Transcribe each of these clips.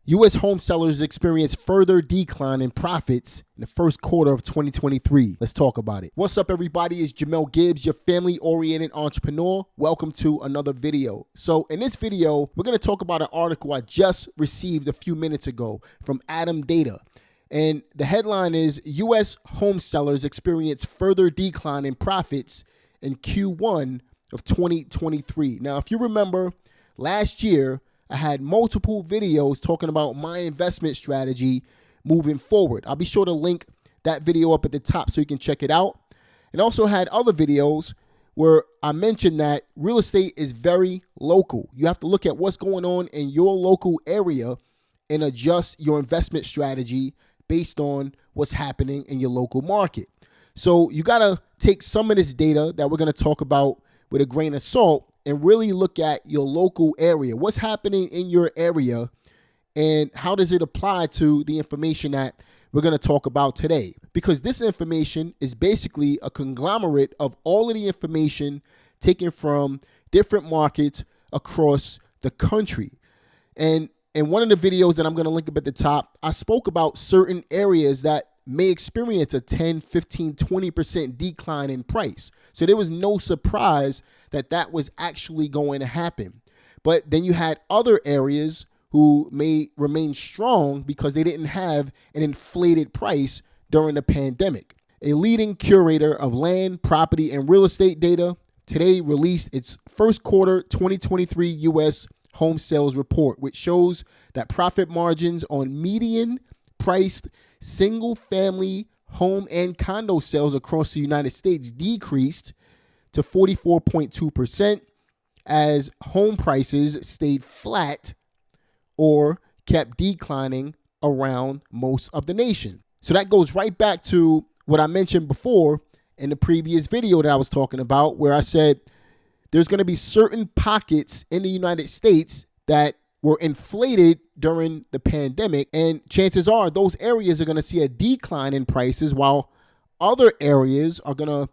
U.S. home sellers experienced further decline in profits in the first quarter of 2023. Let's talk about it. What's up, everybody? It's Jamel Gibbs, your family-oriented entrepreneur. Welcome to another video. So in this video, we're going to talk about an article I just received a few minutes ago from Adam Data. And the headline is, U.S. home sellers experience further decline in profits in Q1 of 2023. Now, if you remember, last year, I had multiple videos talking about my investment strategy moving forward. I'll be sure to link that video up at the top so you can check it out. And also had other videos where I mentioned that real estate is very local. You have to look at what's going on in your local area and adjust your investment strategy based on what's happening in your local market. So you got to take some of this data that we're going to talk about with a grain of salt and really look at your local area. What's happening in your area and how does it apply to the information that we're going to talk about today? Because this information is basically a conglomerate of all of the information taken from different markets across the country. And in one of the videos that I'm going to link up at the top, I spoke about certain areas that may experience a 10, 15, 20% decline in price. So there was no surprise that that was actually going to happen. But then you had other areas who may remain strong because they didn't have an inflated price during the pandemic. A leading curator of land, property, and real estate data today released its first quarter 2023 U.S. home sales report, which shows that profit margins on median priced single-family home and condo sales across the United States decreased to 44.2% as home prices stayed flat or kept declining around most of the nation. So that goes right back to what I mentioned before in the previous video that I was talking about, where I said there's going to be certain pockets in the United States that were inflated during the pandemic, and chances are those areas are going to see a decline in prices while other areas are going to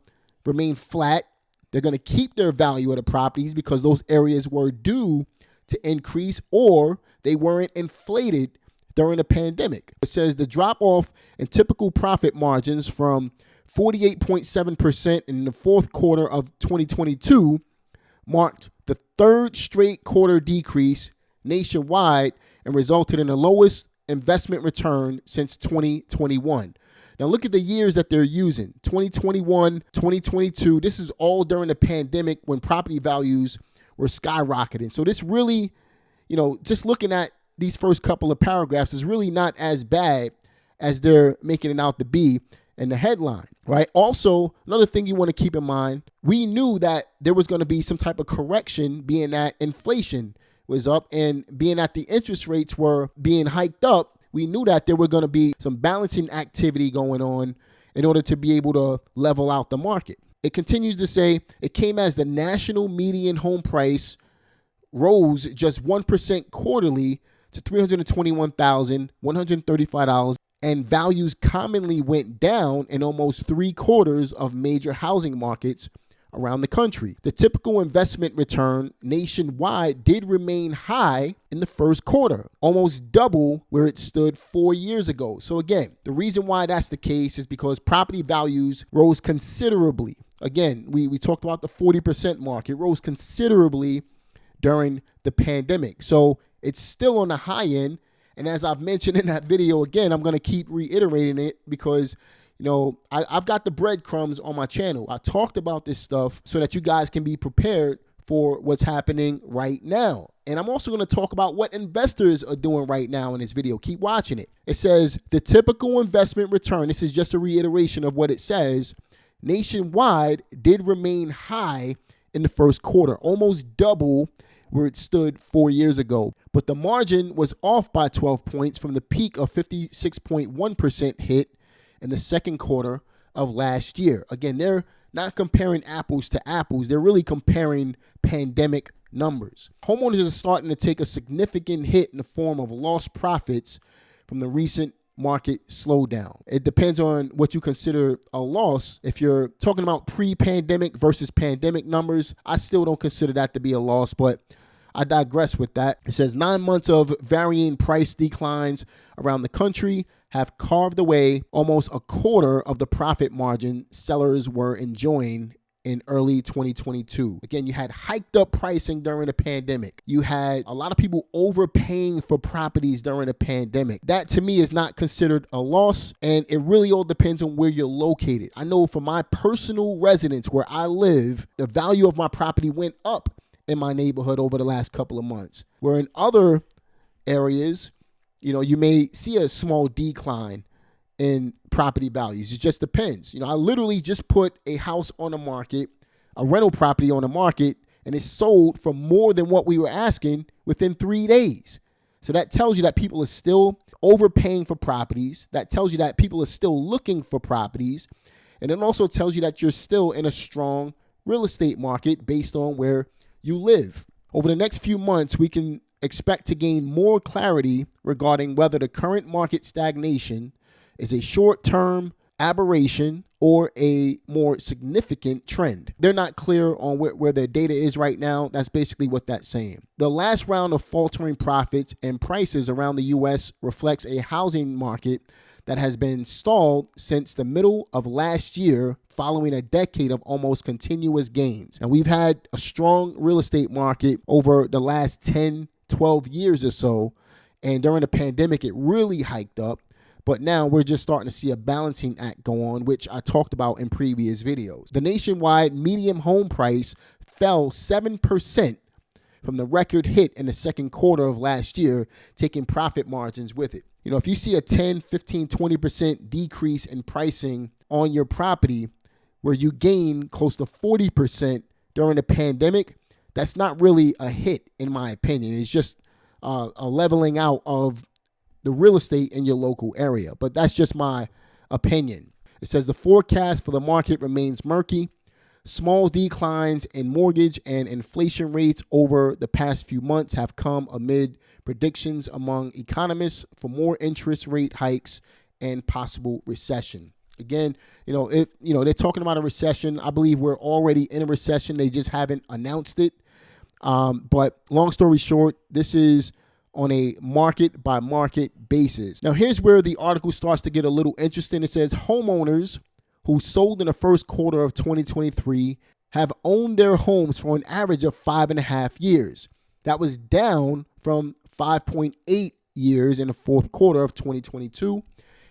remain flat. They're going to keep their value of the properties because those areas were due to increase or they weren't inflated during the pandemic. It says the drop off in typical profit margins from 48.7% in the fourth quarter of 2022 marked the third straight quarter decrease nationwide and resulted in the lowest investment return since 2021. Now look at the years that they're using. 2021, 2022. This is all during the pandemic when property values were skyrocketing. So this really, just looking at these first couple of paragraphs is really not as bad as they're making it out to be in the headline, right? Also, another thing you want to keep in mind, we knew that there was going to be some type of correction being that inflation was up and being that the interest rates were being hiked up. We knew that there were going to be some balancing activity going on in order to be able to level out the market. It continues to say it came as the national median home price rose just 1% quarterly to $321,135, and values commonly went down in almost 3/4 of major housing markets around the country. The typical investment return nationwide did remain high in the first quarter, almost double where it stood 4 years ago. So again, the reason why that's the case is because property values rose considerably. Again, we talked about the 40% mark. It rose considerably during the pandemic. So it's still on the high end. And as I've mentioned in that video, again, I'm going to keep reiterating it because I've got the breadcrumbs on my channel. I talked about this stuff so that you guys can be prepared for what's happening right now. And I'm also going to talk about what investors are doing right now in this video. Keep watching it. It says the typical investment return, this is just a reiteration of what it says, nationwide did remain high in the first quarter, almost double where it stood 4 years ago. But the margin was off by 12 points from the peak of 56.1% hit in the second quarter of last year. Again, they're not comparing apples to apples. They're really comparing pandemic numbers. Homeowners are starting to take a significant hit in the form of lost profits from the recent market slowdown. It depends on what you consider a loss. If you're talking about pre-pandemic versus pandemic numbers, I still don't consider that to be a loss, but I digress with that. It says 9 months of varying price declines around the country have carved away almost a quarter of the profit margin sellers were enjoying in early 2022. Again, you had hiked up pricing during the pandemic. You had a lot of people overpaying for properties during the pandemic. That to me is not considered a loss, and it really all depends on where you're located. I know for my personal residence where I live, the value of my property went up in my neighborhood over the last couple of months. Where in other areas, you may see a small decline in property values. It just depends. I literally just put a house on the market, a rental property on the market, and it sold for more than what we were asking within 3 days. So that tells you that people are still overpaying for properties. That tells you that people are still looking for properties. And it also tells you that you're still in a strong real estate market based on where you live. Over the next few months, we can expect to gain more clarity regarding whether the current market stagnation is a short-term aberration or a more significant trend. They're not clear on where their data is right now. That's basically what that's saying. The last round of faltering profits and prices around the U.S. reflects a housing market that has been stalled since the middle of last year following a decade of almost continuous gains. And we've had a strong real estate market over the last 10, 12 years or so. And during the pandemic, it really hiked up. But now we're just starting to see a balancing act go on, which I talked about in previous videos. The nationwide median home price fell 7% from the record hit in the second quarter of last year, taking profit margins with it. If you see a 10, 15, 20% decrease in pricing on your property where you gain close to 40% during the pandemic, that's not really a hit, in my opinion. It's just a leveling out of the real estate in your local area. But that's just my opinion. It says the forecast for the market remains murky. Small declines in mortgage and inflation rates over the past few months have come amid predictions among economists for more interest rate hikes and possible recession. Again, if they're talking about a recession, I believe we're already in a recession. They just haven't announced it. But long story short, this is on a market by market basis. Now, here's where the article starts to get a little interesting. It says homeowners who sold in the first quarter of 2023 have owned their homes for an average of 5.5 years. That was down from 5.8 years in the fourth quarter of 2022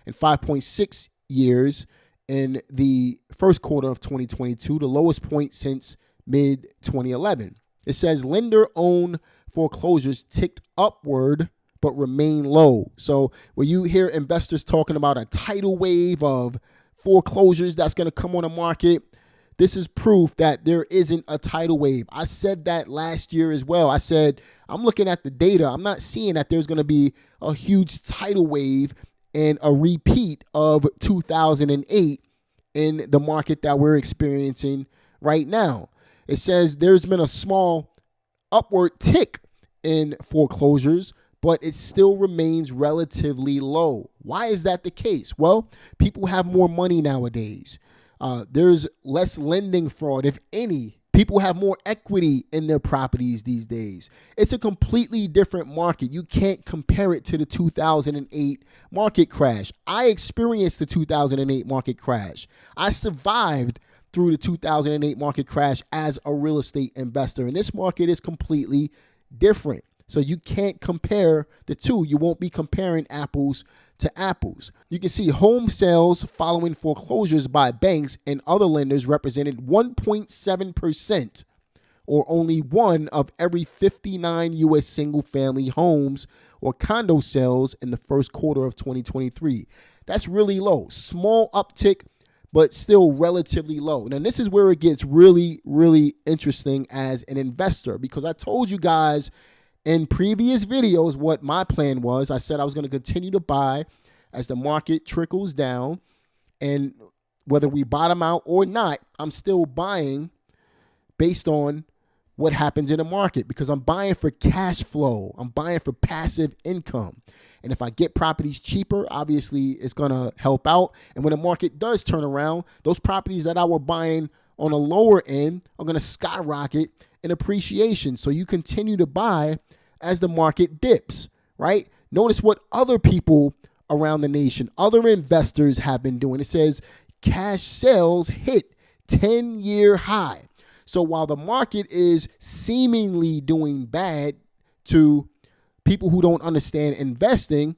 and 5.6 years in the first quarter of 2022, the lowest point since mid-2011. It says lender-owned foreclosures ticked upward but remain low. So when you hear investors talking about a tidal wave of foreclosures that's going to come on the market, this is proof that there isn't a tidal wave. I said that last year as well. I said, I'm looking at the data. I'm not seeing that there's going to be a huge tidal wave and a repeat of 2008 in the market that we're experiencing right now. It says there's been a small upward tick in foreclosures, but it still remains relatively low. Why is that the case? Well, people have more money nowadays. There's less lending fraud, if any. People have more equity in their properties these days. It's a completely different market. You can't compare it to the 2008 market crash. I experienced the 2008 market crash. I survived through the 2008 market crash as a real estate investor. And this market is completely different. So you can't compare the two. You won't be comparing apples to apples. You can see home sales following foreclosures by banks and other lenders represented 1.7%, or only one of every 59 U.S. single-family homes or condo sales in the first quarter of 2023. That's really low. Small uptick, but still relatively low. Now, this is where it gets really, really interesting as an investor, because I told you guys in previous videos what my plan was. I said I was going to continue to buy as the market trickles down, and whether we bottom out or not, I'm still buying based on what happens in the market, because I'm buying for cash flow. I'm buying for passive income. And if I get properties cheaper, obviously it's going to help out. And when the market does turn around, those properties that I were buying on a lower end are going to skyrocket in appreciation. So you continue to buy as the market dips, right? Notice what other people around the nation, other investors have been doing. It says cash sales hit 10-year high. So while the market is seemingly doing bad to people who don't understand investing,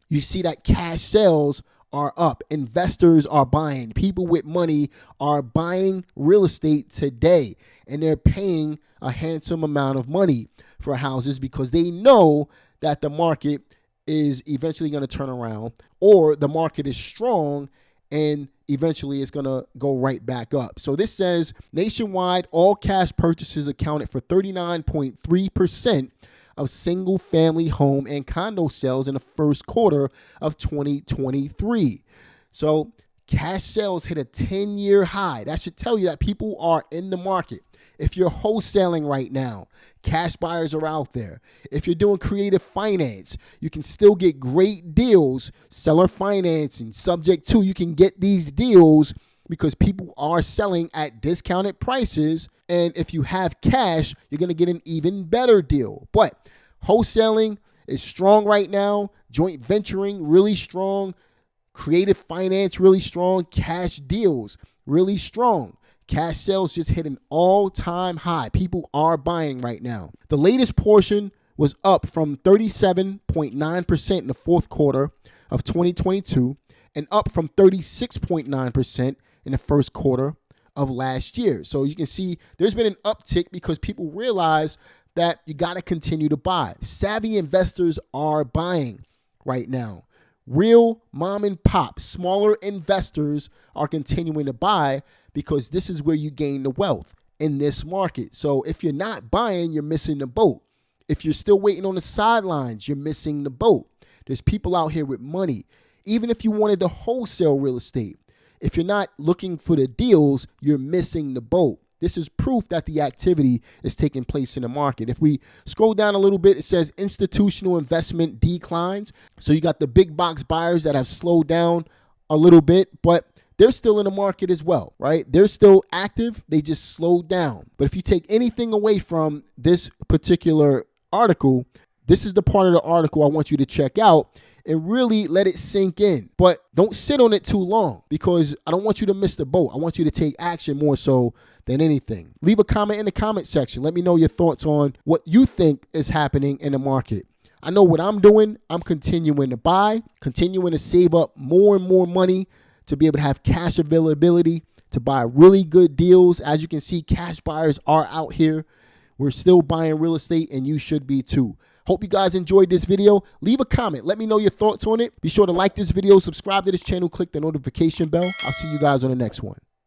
you see that cash sales are up. Investors are buying. People with money are buying real estate today, and they're paying a handsome amount of money for houses because they know that the market is eventually going to turn around, or the market is strong and eventually it's going to go right back up. So this says nationwide, all cash purchases accounted for 39.3% of single family home and condo sales in the first quarter of 2023. So cash sales hit a 10-year high. That should tell you that people are in the market. If you're wholesaling right now, cash buyers are out there. If you're doing creative finance, you can still get great deals. Seller financing, subject to, you can get these deals because people are selling at discounted prices. And if you have cash, you're going to get an even better deal. But wholesaling is strong right now. Joint venturing, really strong. Creative finance, really strong. Cash deals, really strong. Cash sales just hit an all-time high. People are buying right now. The latest portion was up from 37.9% in the fourth quarter of 2022 and up from 36.9% in the first quarter of last year. So you can see there's been an uptick because people realize that you got to continue to buy. Savvy investors are buying right now. Real mom and pop, smaller investors are continuing to buy because this is where you gain the wealth in this market. So if you're not buying, you're missing the boat. If you're still waiting on the sidelines, you're missing the boat. There's people out here with money. Even if you wanted to wholesale real estate, if you're not looking for the deals, you're missing the boat. This is proof that the activity is taking place in the market. If we scroll down a little bit, it says institutional investment declines. So you got the big box buyers that have slowed down a little bit, but they're still in the market as well, right? They're still active. They just slowed down. But if you take anything away from this particular article, this is the part of the article I want you to check out and really let it sink in. But don't sit on it too long because I don't want you to miss the boat. I want you to take action more so than anything. Leave a comment in the comment section. Let me know your thoughts on what you think is happening in the market. I know what I'm doing. I'm continuing to buy, continuing to save up more and more money to be able to have cash availability to buy really good deals. As you can see, cash buyers are out here. We're still buying real estate, and you should be too. Hope you guys enjoyed this video. Leave a comment. Let me know your thoughts on it. Be sure to like this video, subscribe to this channel, click the notification bell. I'll see you guys on the next one.